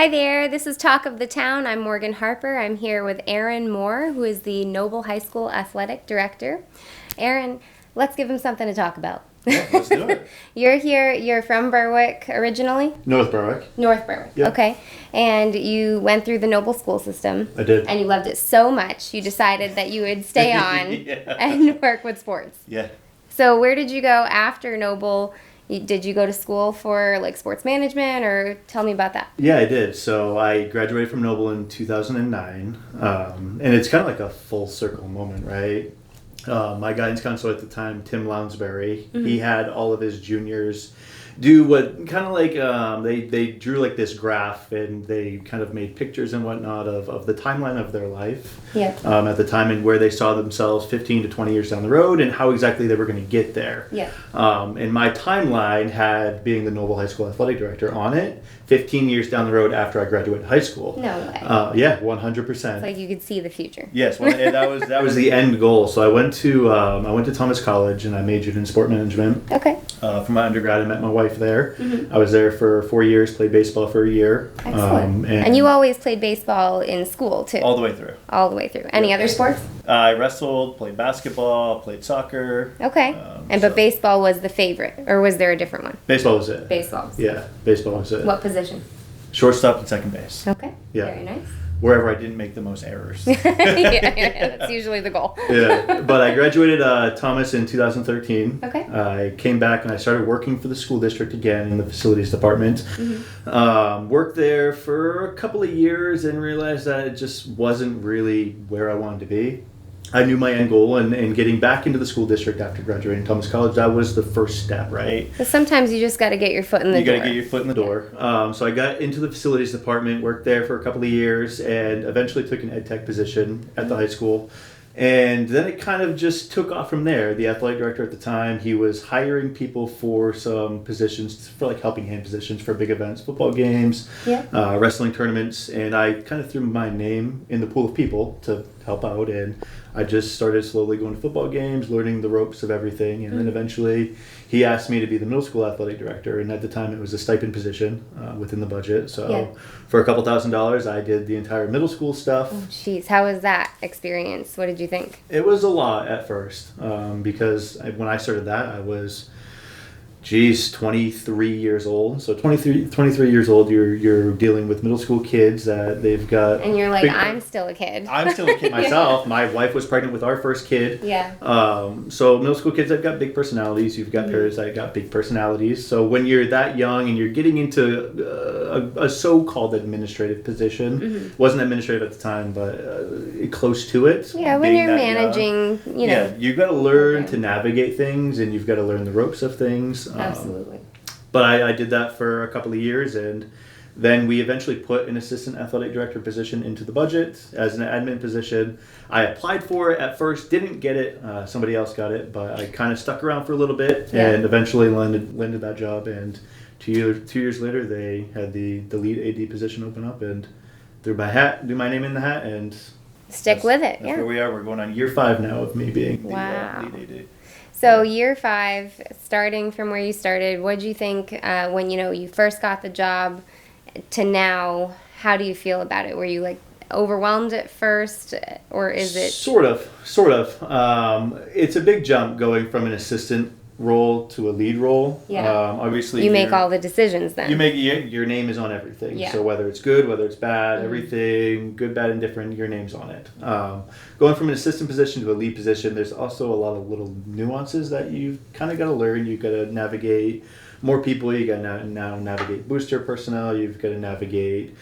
Hi there, this is Talk of the Town. I'm Morgan Harper. I'm here with Aaron Moore, who is the Noble High School Athletic Director. Aaron, let's give him something to talk about. Yeah, let's do it. You're from Berwick originally? North Berwick. North Berwick, Yep. Okay. And you went through the Noble school system. I did. And you loved it so much, you decided that you would stay on Yeah. and work with sports. Yeah. So where did you go after Noble? Did you go to school for like sports management, or tell me about that? Yeah, I did. So I graduated from Noble in 2009. And it's kind of like a full circle moment, right? My guidance counselor at the time, Tim Lounsbury, he had all of his juniors do what kind of like they drew like this graph, and they kind of made pictures and whatnot of the timeline of their life at the time, and where they saw themselves 15 to 20 years down the road and how exactly they were going to get there. And my timeline had being the Noble High School Athletic Director on it 15 years down the road after I graduated high school. No way. Yeah, 100%. It's like you could see the future. Yes, well, that was the end goal. So I went to Thomas College, and I majored in sport management. Okay. For my undergrad, I met my wife there. I was there for 4 years, played baseball for a year. Excellent. And you always played baseball in school too? All the way through. All the way through. Any other sports? I wrestled, played basketball, played soccer. Okay. But baseball was the favorite, or was there a different one? Baseball was it. Baseball was Yeah, baseball was it. What position? Shortstop and second base. Okay. Yeah. Very nice. Wherever I didn't make the most errors. Yeah, that's usually the goal. Yeah, but I graduated Thomas in 2013. Okay. I came back and I started working for the school district again in the facilities department. Worked there for a couple of years and realized that it just wasn't really where I wanted to be. I knew my end goal, and getting back into the school district after graduating Thomas College, that was the first step, right? But sometimes you just got to get your foot in the door. You got to get your foot in the door. So I got into the facilities department, worked there for a couple of years, and eventually took an ed tech position at the high school. And then it kind of just took off from there. The athletic director at the time, he was hiring people for some positions, for like helping hand positions for big events, football games, wrestling tournaments, and I kind of threw my name in the pool of people to help out, and I just started slowly going to football games, learning the ropes of everything, and then eventually he asked me to be the middle school athletic director, and at the time it was a stipend position within the budget. So for a couple $1,000s, I did the entire middle school stuff. Oh, jeez. How was that experience? What did you think? It was a lot at first because when I started that, I was 23 years old. So 23 years old, you're dealing with middle school kids that they've got. And you're like, I'm still a kid. I'm still a kid myself. My wife was pregnant with our first kid. Yeah. So middle school kids, they've got big personalities. You've got parents that got big personalities. So when you're that young and you're getting into a so-called administrative position, wasn't administrative at the time, but close to it. Yeah, when you're managing, you know. Yeah, you've got to learn to navigate things, and you've got to learn the ropes of things. Absolutely. But I did that for a couple of years, and then we eventually put an assistant athletic director position into the budget as an admin position. I applied for it at first, didn't get it. Somebody else got it, but I kind of stuck around for a little bit and eventually landed that job. And 2 years later, they had the lead AD position open up, and threw my name in the hat, and stick with it. That's where we are. We're going on year 5 now of me being the lead AD. So year 5, starting from where you started, what did you think when you first got the job to now? How do you feel about it? Were you like overwhelmed at first, or is it sort of? It's a big jump going from an assistant role to a lead role. Obviously, you make all the decisions then. You make your name is on everything. So whether it's good, whether it's bad, everything, good, bad, indifferent, your name's on it. Going from an assistant position to a lead position, there's also a lot of little nuances that you've kind of got to learn. You've got to navigate more people. You got to now navigate booster personnel. You've got to navigate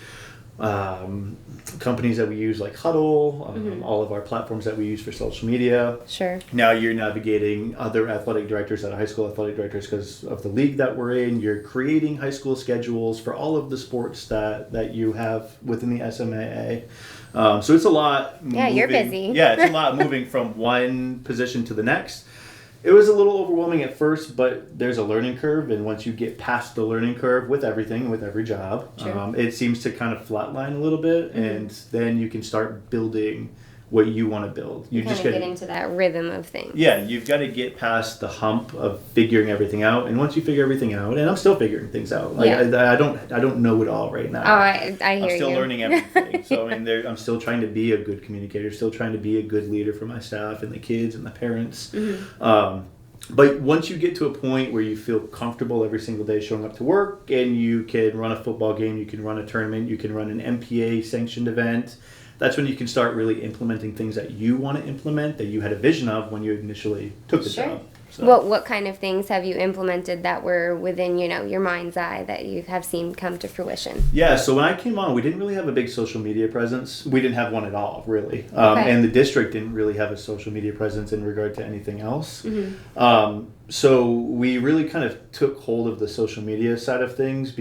companies that we use like Huddle, all of our platforms that we use for social media. Sure. Now you're navigating other athletic directors that are high school athletic directors because of the league that we're in. You're creating high school schedules for all of the sports that you have within the SMAA. So it's a lot. Yeah, you're busy. Yeah, it's a lot moving from one position to the next. It was a little overwhelming at first, but there's a learning curve, and once you get past the learning curve with everything, with every job, it seems to kind of flatline a little bit, and then you can start building what you want to build. You kind just of got get into that rhythm of things. Yeah, you've got to get past the hump of figuring everything out, and once you figure everything out, and I'm still figuring things out. Like I don't know it all right now. Oh, I hear you. I'm still learning everything. So I mean, I'm still trying to be a good communicator, still trying to be a good leader for my staff and the kids and the parents. But once you get to a point where you feel comfortable every single day showing up to work, and you can run a football game, you can run a tournament, you can run an MPA sanctioned event, that's when you can start really implementing things that you want to implement, that you had a vision of when you initially took the job. So. What kind of things have you implemented that were within, your mind's eye that you have seen come to fruition? Yeah, so when I came on, we didn't really have a big social media presence. We didn't have one at all, really. And the district didn't really have a social media presence in regard to anything else. So we really kind of took hold of the social media side of things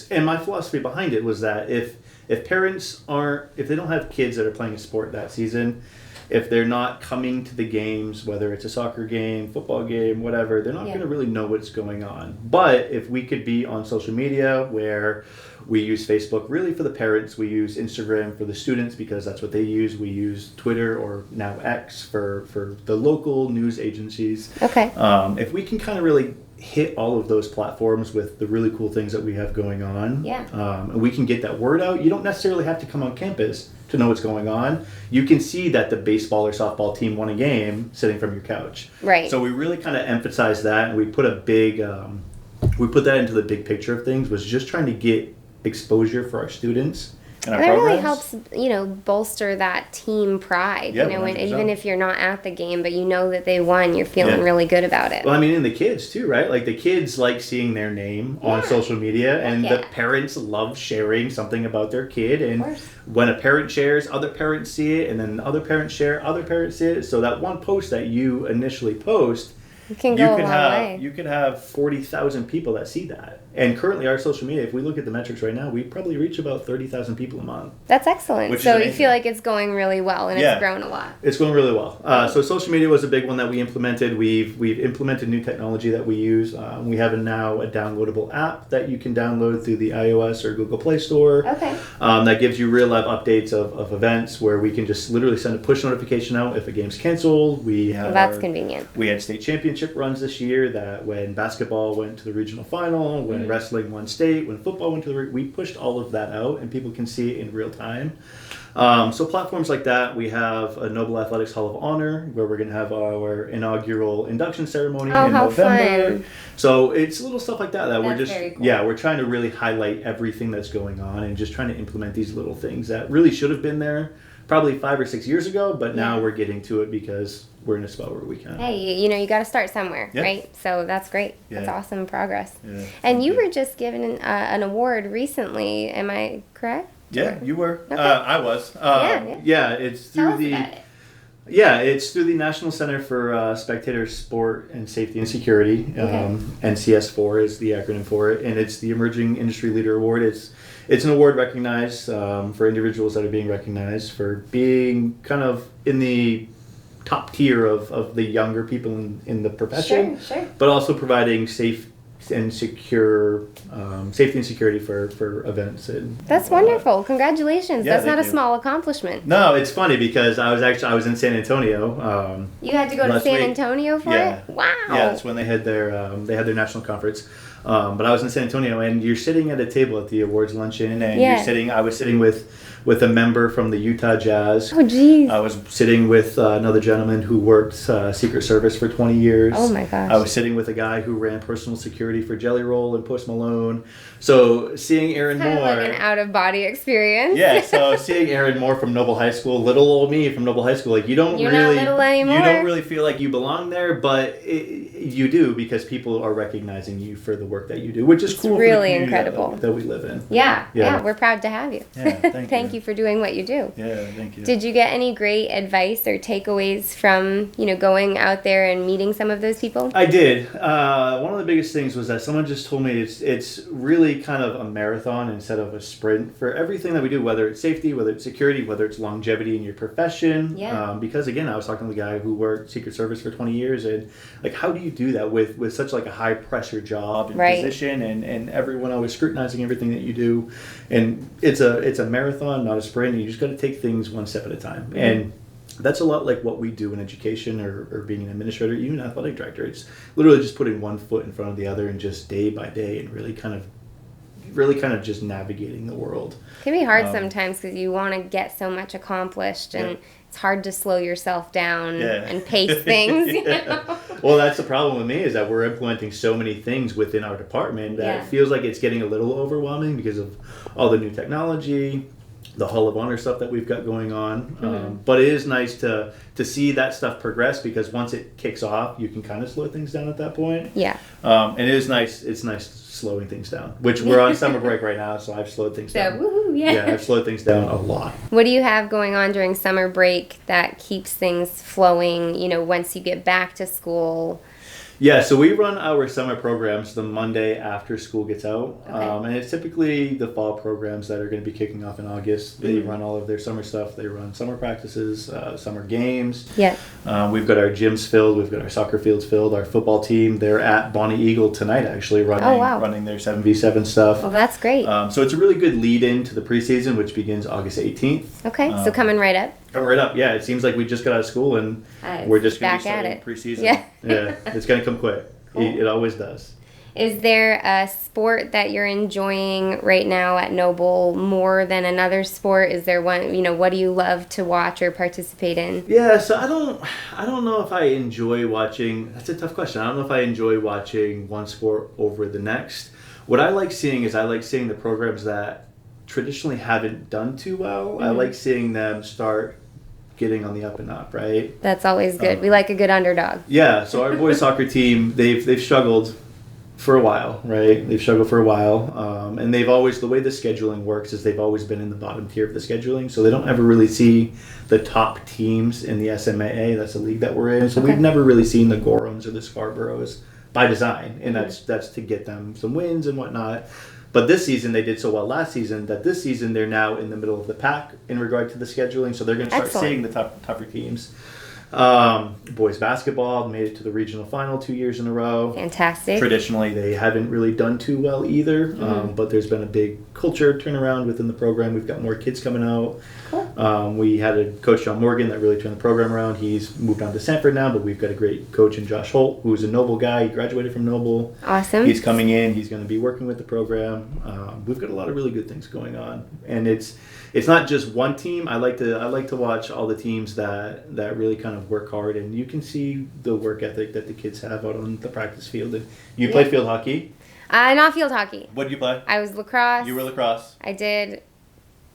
and my philosophy behind it was that if parents if they don't have kids that are playing a sport that season, if they're not coming to the games, whether it's a soccer game, football game, whatever, they're not going to really know what's going on. But if we could be on social media where we use Facebook really for the parents, we use Instagram for the students because that's what they use, we use Twitter or now X for the local news agencies. Okay. If we can kind of really hit all of those platforms with the really cool things that we have going on, and we can get that word out. You don't necessarily have to come on campus to know what's going on. You can see that the baseball or softball team won a game sitting from your couch. Right. So we really kind of emphasize that, and we put we put that into the big picture of things, was just trying to get exposure for our students. And that really helps, bolster that team pride, and even if you're not at the game, but you know that they won, you're feeling really good about it. Well, I mean, and the kids too, right? Like the kids like seeing their name on social media, and the parents love sharing something about their kid. And when a parent shares, other parents see it, and then other parents share, other parents see it. So that one post that you initially post, you could have 40,000 people that see that. And currently our social media, if we look at the metrics right now, we probably reach about 30,000 people a month. That's excellent. So you feel like it's going really well, and it's grown a lot. It's going really well. So social media was a big one that we implemented. We've implemented new technology that we use. We have now a downloadable app that you can download through the iOS or Google Play Store. Okay. That gives you real live updates of events where we can just literally send a push notification out if a game's canceled. That's convenient. We had state championship runs this year that when basketball went to the regional final, when wrestling won state, when football went to we pushed all of that out, and people can see it in real time. So platforms like that. We have a Noble Athletics Hall of Honor where we're going to have our inaugural induction ceremony in November. Fun. So it's little stuff like that we're just very cool. We're trying to really highlight everything that's going on and just trying to implement these little things that really should have been there probably 5 or 6 years ago, but now we're getting to it because we're in a spot where we can. Hey, you got to start somewhere, right? So that's great. That's awesome progress. Yeah, and you were just given an award recently. Am I correct? Yeah, you were. Okay. I was. It's through it's through the National Center for Spectator Sport and Safety and Security. NCS4 is the acronym for it, and it's the Emerging Industry Leader Award. It's an award recognized for individuals that are being recognized for being kind of in the top tier of the younger people in the profession, but also providing safety and security for events. That's wonderful. Congratulations. That's not a small accomplishment. No, it's funny because I was in San Antonio. You had to go to San Antonio for it? Wow. Yeah, that's when they had their national conference. But I was in San Antonio, and you're sitting at a table at the awards luncheon, and I was sitting with a member from the Utah Jazz. Oh, geez. I was sitting with another gentleman who worked Secret Service for 20 years. Oh, my gosh. I was sitting with a guy who ran personal security for Jelly Roll and Post Malone. So seeing Aaron Moore... Kind of like an out-of-body experience. Yeah, so seeing Aaron Moore from Noble High School, little old me from Noble High School, like you're not little anymore. You don't really feel like you belong there, but you do because people are recognizing you for the work that you do, which is cool. It's really incredible that we live in. Yeah, we're proud to have you. Yeah, thank you for doing what you do. Yeah, thank you. Did you get any great advice or takeaways from going out there and meeting some of those people? I did. One of the biggest things was that someone just told me it's really kind of a marathon instead of a sprint for everything that we do, whether it's safety, whether it's security, whether it's longevity in your profession. Yeah. Because again, I was talking to the guy who worked Secret Service for 20 years, and like, how do you do that with such like a high pressure job and position, and everyone always scrutinizing everything that you do, and it's a marathon, not a sprint. And you just got to take things one step at a time. Mm-hmm. And that's a lot like what we do in education or being an administrator, even an athletic director. It's literally just putting one foot in front of the other and just day by day and really kind of just navigating the world. It can be hard sometimes because you want to get so much accomplished, and it's hard to slow yourself down and pace things. You know? Well, that's the problem with me, is that we're implementing so many things within our department that it feels like it's getting a little overwhelming because of all the new technology, the Hall of Honor stuff that we've got going on. But it is nice to see that stuff progress, because once it kicks off, you can kind of slow things down at that point. Yeah. And it is nice. It's nice slowing things down, which we're on summer break right now, so I've slowed things down. Woohoo, yeah, I've slowed things down a lot. What do you have going on during summer break that keeps things flowing, once you get back to school? Yeah, so we run our summer programs the Monday after school gets out. Okay. And it's typically the fall programs that are going to be kicking off in August. They run all of their summer stuff. They run summer practices, summer games. Yeah. We've got our gyms filled. We've got our soccer fields filled. Our football team, they're at Bonnie Eagle tonight, actually, running their 7v7 stuff. Well, that's great. So it's a really good lead in to the preseason, which begins August 18th. Okay, so coming right up. Right up, yeah. It seems like we just got out of school and we're just going to be starting preseason. Yeah. Yeah, it's going to come quick. Cool. It always does. Is there a sport that you're enjoying right now at Noble more than another sport? Is there one, what do you love to watch or participate in? Yeah, so I don't know if I enjoy watching. That's a tough question. I don't know if I enjoy watching one sport over the next. What I like seeing is the programs that traditionally haven't done too well. I like seeing them start getting on the up and up, right? That's always good. We like a good underdog. Yeah, so our boys soccer team, they've struggled for a while, right? They've struggled for a while, and they've always, the way the scheduling works is they've always been in the bottom tier of the scheduling, so they don't ever really see the top teams in the SMAA. That's the league that we're in. So we've never really seen the Gorhams or the Scarboroughs by design, and that's to get them some wins and whatnot. But this season, they did so well last season that this season they're now in the middle of the pack in regard to the scheduling. So they're going to start seeing the tougher teams. Boys basketball made it to the regional final 2 years in a row. Fantastic. Traditionally, they haven't really done too well either, but there's been a big culture turnaround within the program. We've got more kids coming out. Cool. We had a coach, John Morgan, that really turned the program around. He's moved on to Sanford now, but we've got a great coach in Josh Holt, who's a Noble guy. He graduated from Noble. Awesome. He's coming in. He's going to be working with the program. We've got a lot of really good things going on, and it's not just one team. I like to watch all the teams that really kind of work hard, and you can see the work ethic that the kids have out on the practice field. And you played field hockey? Not field hockey. What did you play? I was lacrosse. You were lacrosse. I did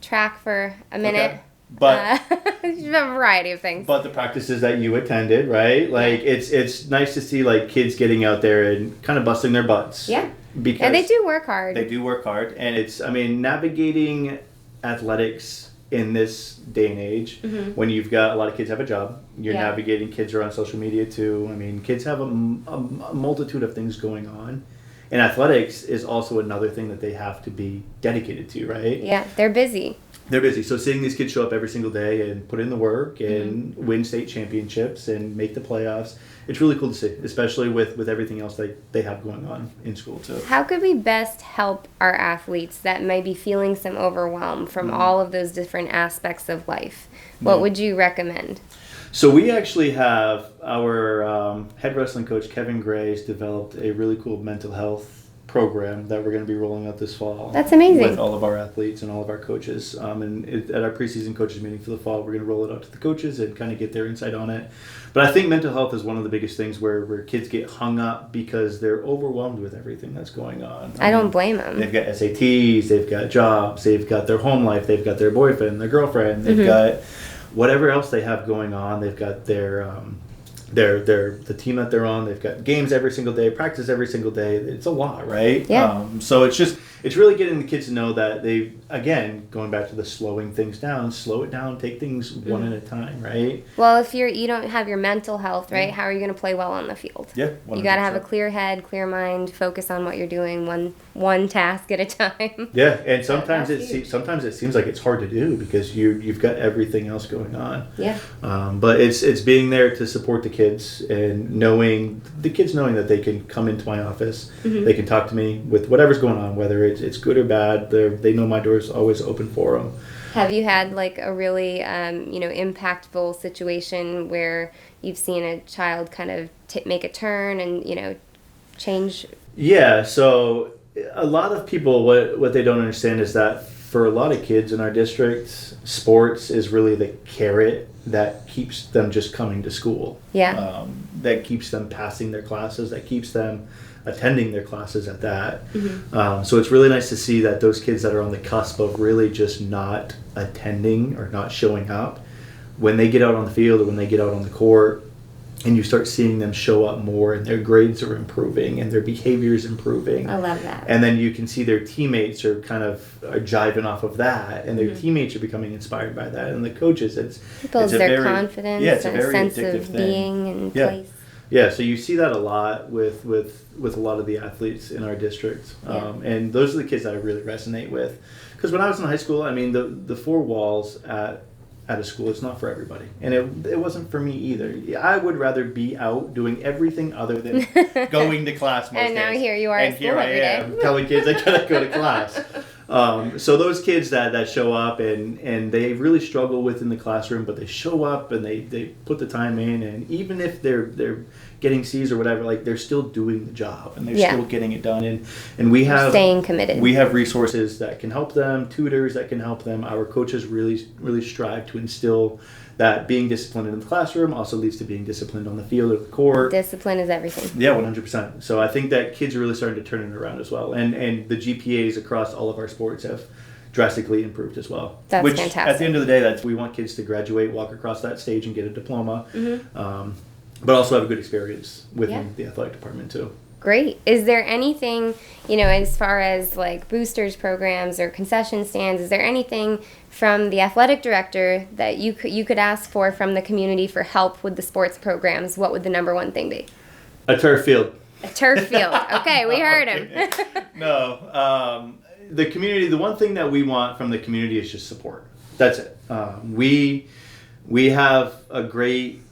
track for a minute. Okay. But a variety of things. But the practices that you attended, right? Like it's nice to see like kids getting out there and kind of busting their butts. Yeah. Because and they do work hard. They do work hard, and navigating athletics in this day and age, when you've got a lot of kids have a job, you're navigating, kids are on social media too. Kids have a multitude of things going on, and athletics is also another thing that they have to be dedicated to, right? Yeah, they're busy. They're busy. So seeing these kids show up every single day and put in the work and win state championships and make the playoffs, it's really cool to see, especially with everything else they have going on in school too. How could we best help our athletes that might be feeling some overwhelm from all of those different aspects of life? What would you recommend? So we actually have our head wrestling coach, Kevin Gray, has developed a really cool mental health program that we're going to be rolling out this fall. That's amazing. With all of our athletes and all of our coaches. At our preseason coaches meeting for the fall, we're going to roll it out to the coaches and kind of get their insight on it. But I think mental health is one of the biggest things where kids get hung up because they're overwhelmed with everything that's going on. I don't blame them. They've got SATs, they've got jobs, they've got their home life, they've got their boyfriend, their girlfriend, they've got whatever else they have going on. They've got their the team that they're on. They've got games every single day, practice every single day. It's a lot, right? Yeah. So it's really getting the kids to know that they, again, going back to the slowing things down, slow it down, take things one at a time, right? Well, if you don't have your mental health, right, how are you going to play well on the field? Yeah, 100%. You got to have a clear head, clear mind, focus on what you're doing, one task at a time. Yeah, and sometimes it seems like it's hard to do because you've got everything else going on. Yeah. But it's being there to support the kids and knowing that they can come into my office, they can talk to me with whatever's going on, whether it's good or bad. They know my door's always open for them. Have you had like a really, impactful situation where you've seen a child kind of make a turn and, change? Yeah, so a lot of people, what they don't understand is that for a lot of kids in our district, sports is really the carrot that keeps them just coming to school. Yeah. That keeps them passing their classes, that keeps them attending their classes at that. Mm-hmm. So it's really nice to see that those kids that are on the cusp of really just not attending or not showing up, when they get out on the field or when they get out on the court, and you start seeing them show up more and their grades are improving and their behavior is improving. I love that. And then you can see their teammates are jiving off of that, and their teammates are becoming inspired by that, and the coaches, it builds their confidence and a sense of thing. Being and place. Yeah, so you see that a lot with a lot of the athletes in our district. And those are the kids that I really resonate with. Because when I was in high school, I mean, the four walls at a school, it's not for everybody. And it wasn't for me either. I would rather be out doing everything other than going to class most days. And now days. Here you are at school every day. And here I am telling kids I gotta go to class. So those kids that show up and they really struggle within the classroom, but they show up and they put the time in, and even if they're getting C's or whatever, like they're still doing the job and they're still getting it done, and we have staying committed. We have resources that can help them, tutors that can help them. Our coaches really strive to instill that being disciplined in the classroom also leads to being disciplined on the field or the court. Discipline is everything. Yeah, 100%. So I think that kids are really starting to turn it around as well. And the GPAs across all of our sports have drastically improved as well. That's fantastic. At the end of the day, we want kids to graduate, walk across that stage and get a diploma, but also have a good experience within the athletic department too. Great. Is there anything, as far as like boosters programs or concession stands, is there anything from the athletic director that you could ask for from the community for help with the sports programs? What would the number one thing be? A turf field. A turf field. Okay, we heard him. No. The community, the one thing that we want from the community is just support. That's it. We have a great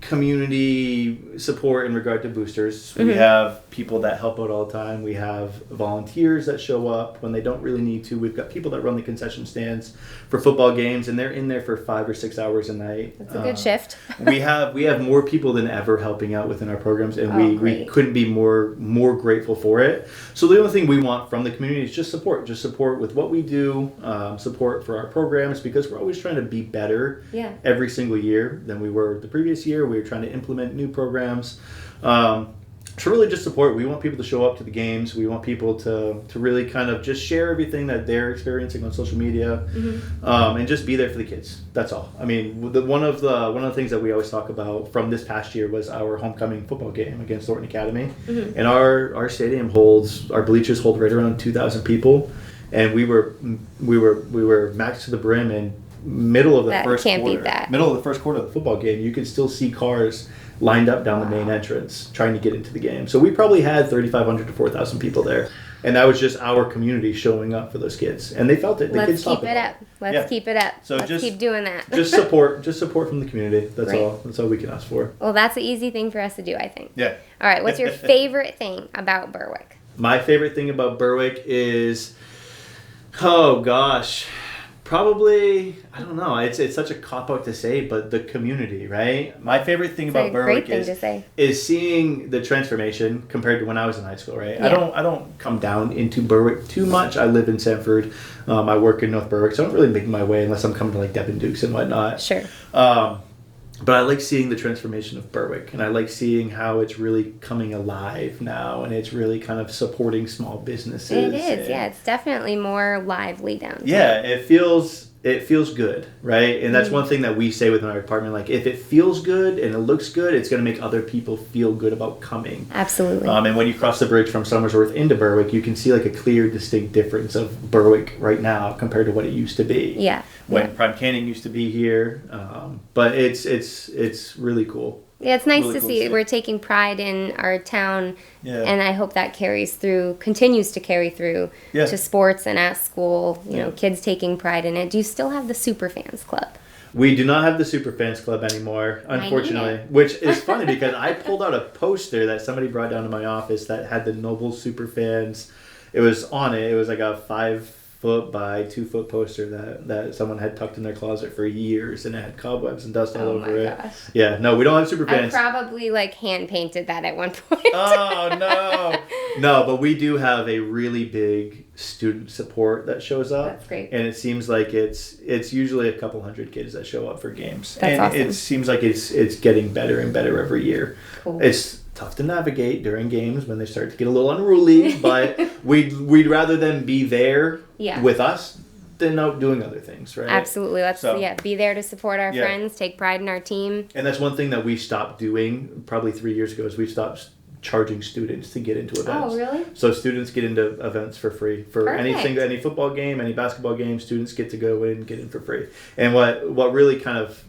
community support in regard to boosters. We have people that help out all the time. We have volunteers that show up when they don't really need to. We've got people that run the concession stands for football games, and they're in there for 5 or 6 hours a night. That's a good shift. we have more people than ever helping out within our programs, and we couldn't be more grateful for it. So the only thing we want from the community is just support with what we do, support for our programs, because we're always trying to be better every single year than we were the previous year. We were trying to implement new programs. So really just support. We want people to show up to the games. We want people to really kind of just share everything that they're experiencing on social media, and just be there for the kids. That's all. I mean, one of the things that we always talk about from this past year was our homecoming football game against Thornton Academy, and our stadium our bleachers hold right around 2,000 people, and we were max to the brim, and middle of the first quarter of the football game, you could still see cars lined up down the main entrance trying to get into the game. So we probably had 3,500 to 4,000 people there, and that was just our community showing up for those kids, and they felt it. Let's keep it up. Let's keep it up. So Let's keep doing that. just support from the community. That's all. That's all we can ask for. Well, that's an easy thing for us to do, I think. Yeah. All right. What's your favorite thing about Berwick? My favorite thing about Berwick is, oh gosh, probably, I don't know. It's such a cop-out to say, but the community, right? My favorite thing about Berwick is seeing the transformation compared to when I was in high school, right? Yeah. I don't come down into Berwick too much. I live in Sanford. I work in North Berwick, so I don't really make my way unless I'm coming to like Devon Dukes and whatnot. Sure. But I like seeing the transformation of Berwick, and I like seeing how it's really coming alive now, and it's really kind of supporting small businesses. It is, It's definitely more lively down there. Yeah, it feels good, right? And that's one thing that we say within our department, like if it feels good and it looks good, it's going to make other people feel good about coming. Absolutely. And when you cross the bridge from Somersworth into Berwick, you can see like a clear, distinct difference of Berwick right now compared to what it used to be. Yeah. When Prime Canning used to be here. But it's really cool. Yeah, it's nice really to see. We're taking pride in our town, and I hope that continues to carry through to sports and at school. You know, kids taking pride in it. Do you still have the Superfans Club? We do not have the Superfans Club anymore, unfortunately, which is funny because I pulled out a poster that somebody brought down to my office that had the Noble Superfans. It was on it. It was like a 5-foot foot by 2 foot poster that someone had tucked in their closet for years, and it had cobwebs and dust all over it. Gosh. Yeah, no, we don't have super fans. I probably like hand painted that at one point. Oh no, no, but we do have a really big student support that shows up. That's great. And it seems like it's usually a couple hundred kids that show up for games. That's and awesome. It seems like it's getting better and better every year. Cool. It's tough to navigate during games when they start to get a little unruly, but we'd rather them be there with us than out doing other things, right? Absolutely. Let's be there to support our friends, take pride in our team. And that's one thing that we stopped doing probably 3 years ago is we stopped charging students to get into events. Oh, really? So students get into events for free. For Perfect. any football game, any basketball game, students get to go in and get in for free. And what really kind of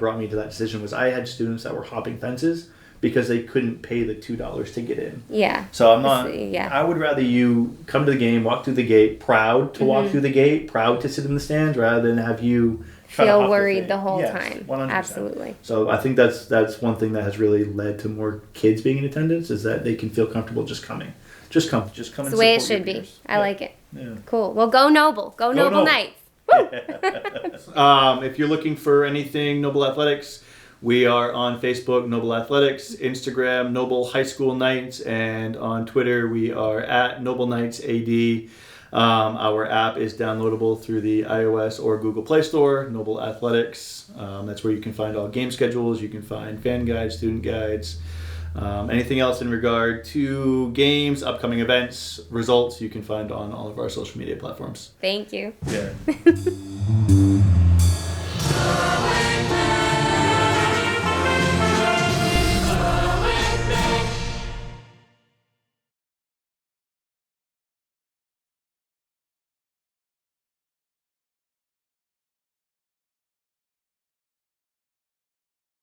brought me to that decision was I had students that were hopping fences because they couldn't pay the $2 to get in. Yeah. So I'm not. I would rather you come to the game, walk through the gate, proud to walk through the gate, proud to sit in the stands, rather than have you feel worried the whole time. 100%. Absolutely. So I think that's one thing that has really led to more kids being in attendance is that they can feel comfortable just coming. Just come. It's the way it should be. I like it. Yeah. Cool. Well, go Noble. Go Noble Knights. Woo! If you're looking for anything Noble Athletics, we are on Facebook, Noble Athletics, Instagram, Noble High School Knights, and on Twitter, we are at Noble Knights AD. Our app is downloadable through the iOS or Google Play Store, Noble Athletics. That's where you can find all game schedules. You can find fan guides, student guides, anything else in regard to games, upcoming events, results, you can find on all of our social media platforms. Thank you. Yeah.